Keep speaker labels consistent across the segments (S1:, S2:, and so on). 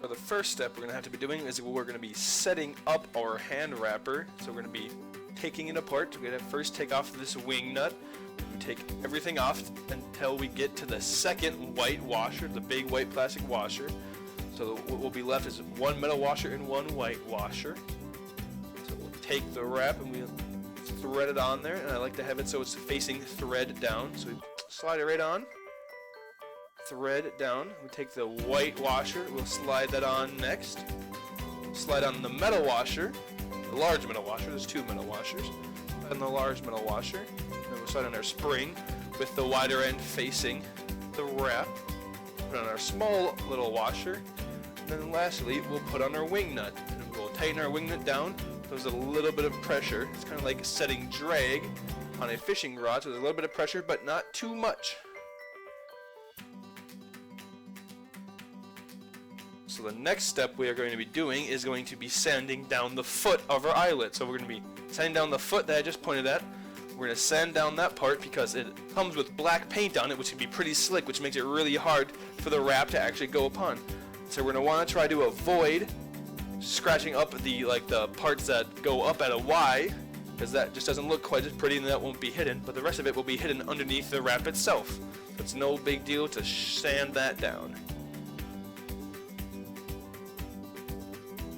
S1: So the first step we're going to have to be doing is we're going to be setting up our hand wrapper. So we're going to be taking it apart. We're going to first take off this wing nut. We take everything off until we get to the second white washer, the big white plastic washer. So what will be left is one metal washer and one white washer. So we'll take the wrap and we'll thread it on there, and I like to have it so it's facing thread down. So we slide it right on. Thread down. We take the white washer, we'll slide that on next. Slide on the metal washer, the large metal washer, there's two metal washers. Slide on the large metal washer, and then we'll slide on our spring with the wider end facing the wrap. Put on our small little washer, and then lastly we'll put on our wing nut. And we'll tighten our wing nut down. There's a little bit of pressure. It's kind of like setting drag on a fishing rod, so there's a little bit of pressure, but not too much. So the next step we are going to be doing is going to be sanding down the foot of our eyelet. So we're going to be sanding down the foot that I just pointed at. We're going to sand down that part because it comes with black paint on it, which can be pretty slick, which makes it really hard for the wrap to actually go upon. So we're going to want to try to avoid scratching up the parts that go up at a Y, because that just doesn't look quite as pretty and that won't be hidden, but the rest of it will be hidden underneath the wrap itself. It's no big deal to sand that down.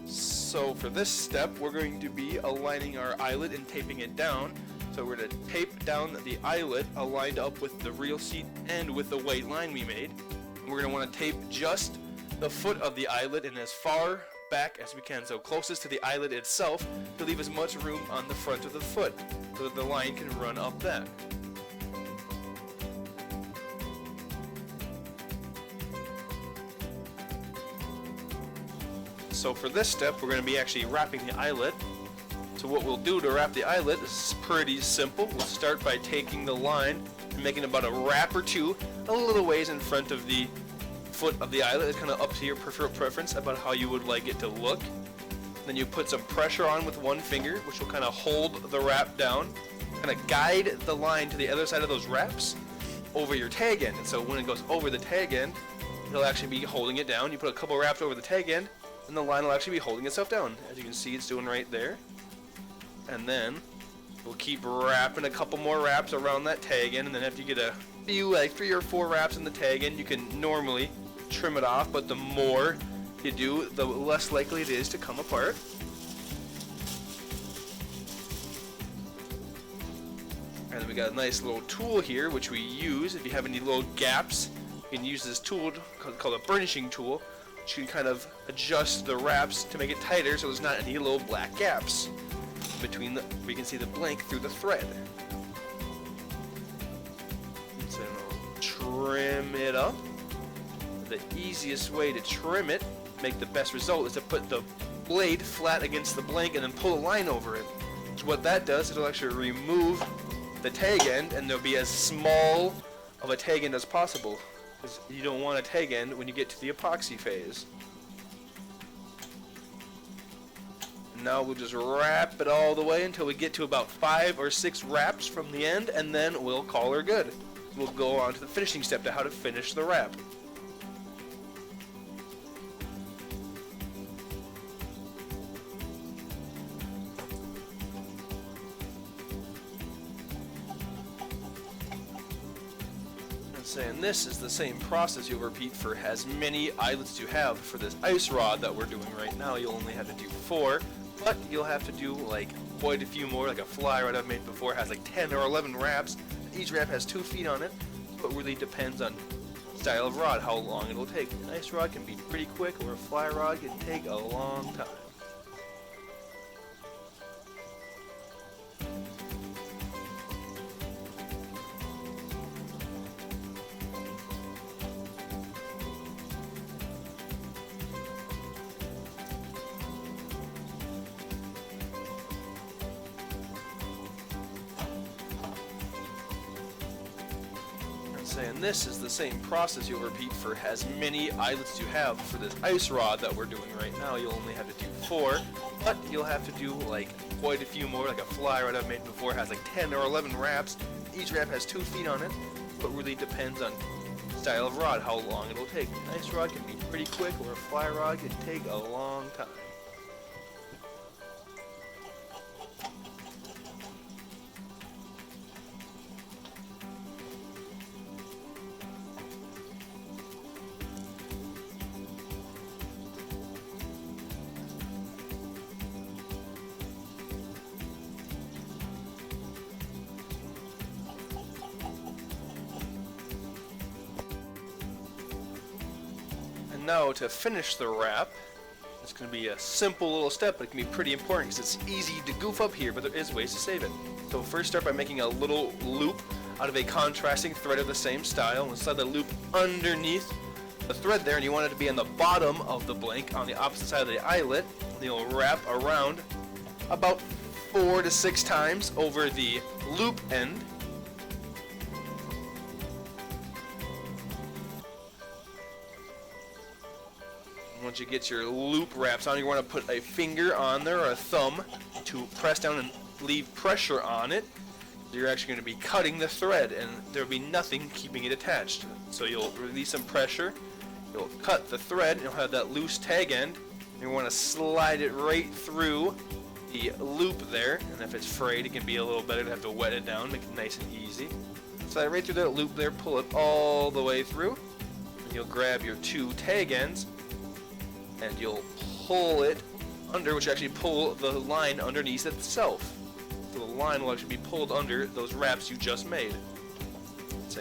S1: So for this step, we're going to be aligning our eyelet and taping it down. So we're going to tape down the eyelet aligned up with the reel seat and with the white line we made. And we're going to want to tape just the foot of the eyelet in as far back as we can, so closest to the eyelet itself, to leave as much room on the front of the foot so that the line can run up that. So for this step, we're going to be actually wrapping the eyelet. So what we'll do to wrap the eyelet is pretty simple. We'll start by taking the line and making about a wrap or two a little ways in front of the foot of the eyelet. It's kind of up to your preference about how you would like it to look. Then you put some pressure on with one finger, which will kind of hold the wrap down, kind of guide the line to the other side of those wraps over your tag end. And so when it goes over the tag end, it'll actually be holding it down. You put a couple wraps over the tag end, and the line will actually be holding itself down. As you can see, it's doing right there. And then we'll keep wrapping a couple more wraps around that tag end, and then after you get a few, like 3 or 4 wraps in the tag end, you can normally trim it off, but the more you do, the less likely it is to come apart. And then we got a nice little tool here, which we use if you have any little gaps. You can use this tool called a burnishing tool, which can kind of adjust the wraps to make it tighter so there's not any little black gaps between the, we can see the blank through the thread. So we'll trim it up. The easiest way to trim it, make the best result, is to put the blade flat against the blank and then pull a line over it. So what that does, it'll actually remove the tag end, and there'll be as small of a tag end as possible, because you don't want a tag end when you get to the epoxy phase. Now we'll just wrap it all the way until we get to about 5 or 6 wraps from the end, and then we'll call her good. We'll go on to the finishing step to how to finish the wrap. And this is the same process you'll repeat for as many eyelets you have. For this ice rod that we're doing right now, you'll only have to do 4, but you'll have to do like quite a few more. Like a fly rod I've made before has like 10 or 11 wraps. Each wrap has 2 feet on it, but really depends on style of rod, how long it'll take. An ice rod can be pretty quick, or a fly rod can take a long time. And this is the same process you'll repeat for as many eyelets you have. For this ice rod that we're doing right now, you'll only have to do 4, but you'll have to do like quite a few more. Like a fly rod I've made before has like 10 or 11 wraps. Each wrap has 2 feet on it, but really depends on style of rod, how long it'll take. A nice rod can be pretty quick, or a fly rod can take a long time. Now to finish the wrap, it's going to be a simple little step, but it can be pretty important because it's easy to goof up here, but there is ways to save it. So first start by making a little loop out of a contrasting thread of the same style, and slide the loop underneath the thread there, and you want it to be on the bottom of the blank on the opposite side of the eyelet. And you'll wrap around about 4 to 6 times over the loop end. Once you get your loop wraps on, you want to put a finger on there or a thumb to press down and leave pressure on it. You're actually going to be cutting the thread, and there will be nothing keeping it attached. So you'll release some pressure, you'll cut the thread, and you'll have that loose tag end. You want to slide it right through the loop there, and if it's frayed, it can be a little better to have to wet it down, make it nice and easy. Slide right through that loop there, pull it all the way through, and you'll grab your 2 tag ends, and you'll pull it under, which actually pull the line underneath itself. So the line will actually be pulled under those wraps you just made.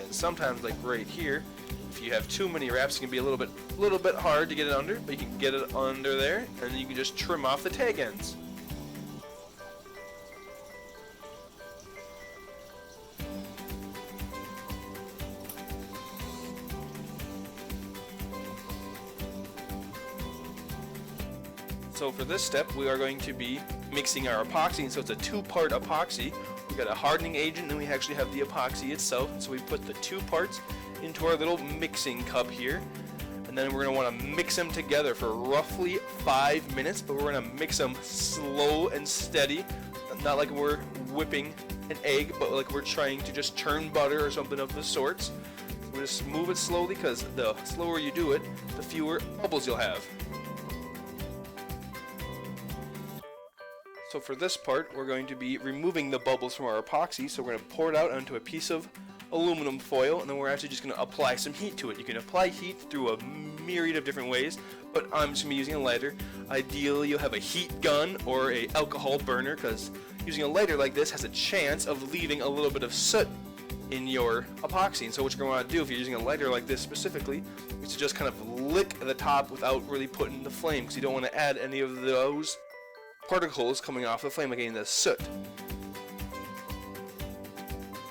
S1: And sometimes, like right here, if you have too many wraps, it can be a little bit hard to get it under, but you can get it under there, and then you can just trim off the tag ends. So for this step, we are going to be mixing our epoxy, and so it's a 2-part epoxy. We've got a hardening agent, and we actually have the epoxy itself. So we put the 2 parts into our little mixing cup here, and then we're going to want to mix them together for roughly 5 minutes, but we're going to mix them slow and steady, not like we're whipping an egg, but like we're trying to just churn butter or something of the sorts. We just move it slowly, because the slower you do it, the fewer bubbles you'll have. So for this part, we're going to be removing the bubbles from our epoxy, so we're going to pour it out onto a piece of aluminum foil, and then we're actually just going to apply some heat to it. You can apply heat through a myriad of different ways, but I'm just going to be using a lighter. Ideally, you'll have a heat gun or a alcohol burner, because using a lighter like this has a chance of leaving a little bit of soot in your epoxy. And so what you're going to want to do if you're using a lighter like this specifically is to just kind of lick the top without really putting the flame, because you don't want to add any of those particles coming off the flame, like getting the soot.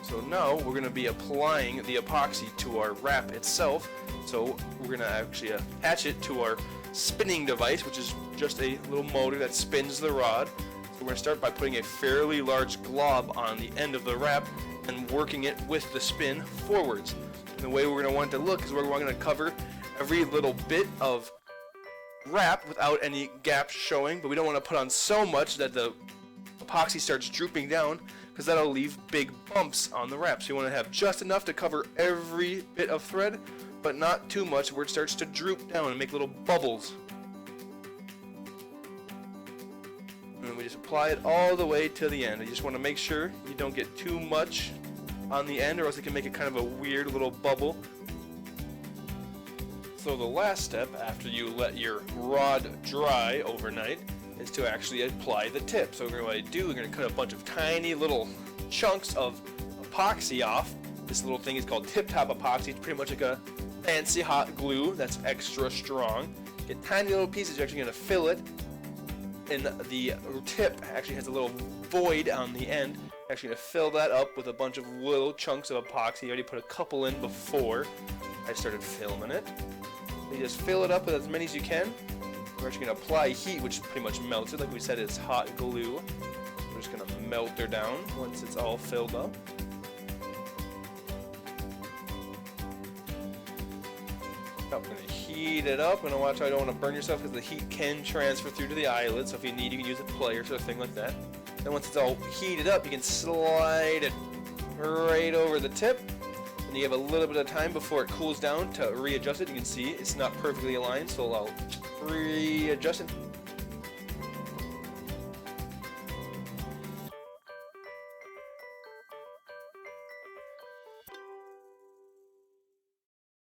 S1: So now we're going to be applying the epoxy to our wrap itself. So we're going to actually attach it to our spinning device, which is just a little motor that spins the rod. So we're going to start by putting a fairly large glob on the end of the wrap and working it with the spin forwards. And the way we're going to want it to look is we're going to cover every little bit of wrap without any gaps showing, but we don't want to put on so much that the epoxy starts drooping down, because that'll leave big bumps on the wrap. So you want to have just enough to cover every bit of thread, but not too much where it starts to droop down and make little bubbles. And then we just apply it all the way to the end. You just want to make sure you don't get too much on the end, or else it can make it kind of a weird little bubble. So the last step, after you let your rod dry overnight, is to actually apply the tip. So what we're going to do, we're going to cut a bunch of tiny little chunks of epoxy off. This little thing is called tip-top epoxy. It's pretty much like a fancy hot glue that's extra strong. Get tiny little pieces, you're actually going to fill it, and the tip actually has a little void on the end. You're actually going to fill that up with a bunch of little chunks of epoxy. I already put a couple in before I started filming it. You just fill it up with as many as you can. We're actually going to apply heat, which pretty much melts it. Like we said, it's hot glue. We're just going to melt her down once it's all filled up. I'm going to heat it up. I'm going to watch how you don't want to burn yourself, because the heat can transfer through to the eyelid. So if you need, you can use a pliers or a thing like that. Then once it's all heated up, you can slide it right over the tip. And And you have a little bit of time before it cools down to readjust it. You can see it's not perfectly aligned, so I'll readjust it.